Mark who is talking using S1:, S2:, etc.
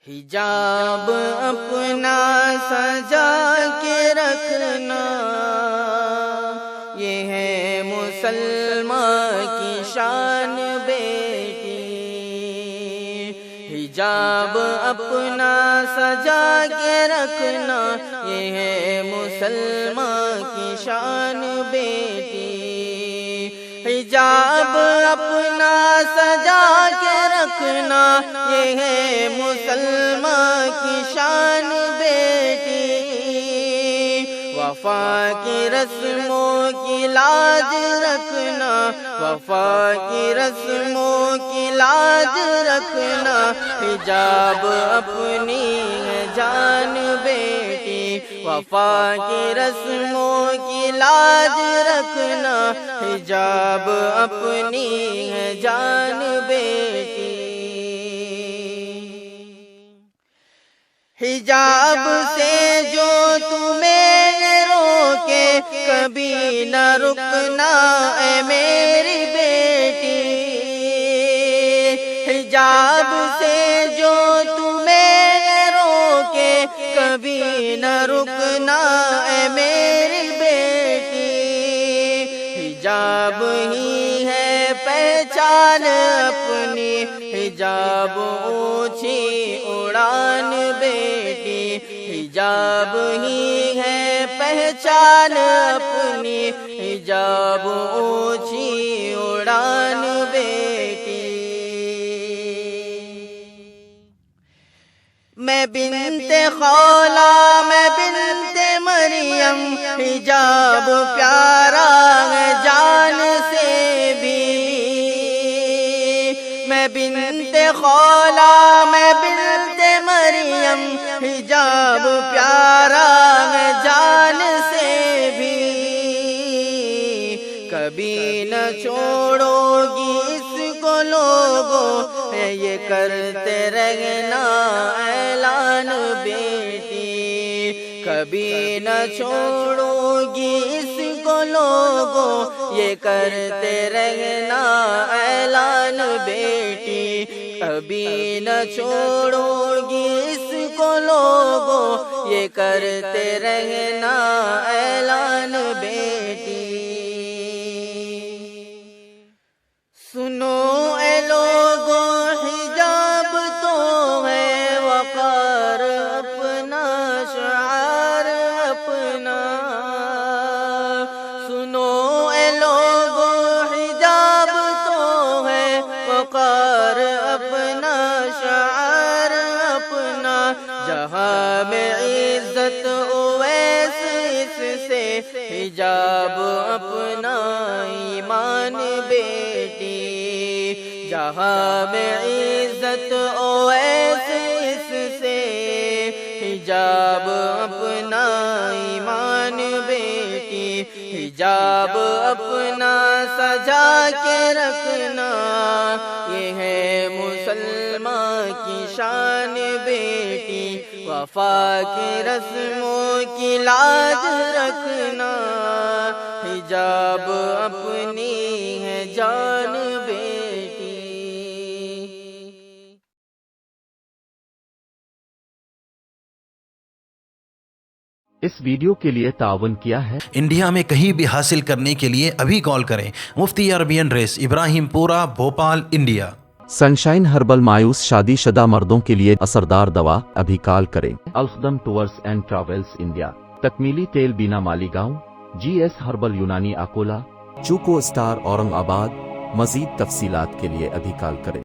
S1: حجاب اپنا سجا کے رکھنا، یہ ہے مسلمان کی شان بیٹی۔ حجاب اپنا سجا کے رکھنا، یہ ہے مسلمان کی شان بیٹی۔ حجاب اپنا سجا کے رکھنا، یہ ہے مسلمان کی شان بیٹی۔ وفا کی رسموں کی لاج رکھنا، وفا کی رسموں کی لاج رکھنا، حجاب اپنی ہے جان بیٹی۔ وفا کی رسموں کی لاج رکھنا، حجاب اپنی ہے جان بیٹی۔ حجاب سے جو تمہیں روکے کبھی نہ رکنا اے میری بیٹی۔ حجاب سے جو تمہیں روکے کبھی نہ رکنا اے میری بیٹی۔ حجاب ہی ہے پہچان اپنی، حجاب اونچی اڑان بیٹی۔ حجاب ہی ہے پہچان اپنی، حجاب اونچی اڑان بیٹی۔ میں بنت خولا میں بنت مریم، حجاب پیارا ہے جان سے بھی۔ میں بنت خولا میں بنت مریم، حجاب پیارا ہے جان سے بھی۔ کبھی نہ چھوڑو گی اس کو لوگوں، یہ کرتے رہنا اعلان بیٹی۔ کبھی نہ چھوڑو گی اس کو لوگوں، یہ کرتے رہنا اعلان بیٹی۔ کبھی نہ چھوڑو گی اس کو لوگوں، یہ کرتے رہنا اعلان بیٹی۔ سنو اے لوگوں، حجاب تو ہے وقار اپنا، شعار اپنا۔ سنو اے لوگوں، حجاب تو ہے وقار اپنا، شعار اپنا۔ جہاں میں عزت اویس اس سے، حجاب اپنا ایمان بیٹی۔ جہاں میں عزت اویس اس سے، حجاب اپنا ایمان بیٹی۔ حجاب اپنا سجا کے رکھنا، یہ ہے مسلمان کی شان بیٹی۔ وفا کی رسموں کی لاج رکھنا، حجاب اپنی ہے جان بیٹی۔
S2: اس ویڈیو کے لیے تعاون کیا ہے
S3: انڈیا میں کہیں بھی حاصل کرنے کے لیے ابھی کال کریں۔ مفتی عربین ریس، ابراہیم پورہ، بھوپال، انڈیا۔
S2: سنشائن ہربل مایوس شادی شدہ مردوں کے لیے اثردار دوا، ابھی کال کریں۔ الخدم ٹورز اینڈ ٹریولز انڈیا، تکمیلی تیل بینا مالیگاؤں، جی ایس ہربل یونانی اکولا، چوکو اسٹار اورنگ آباد۔ مزید تفصیلات کے لیے ابھی کال کریں۔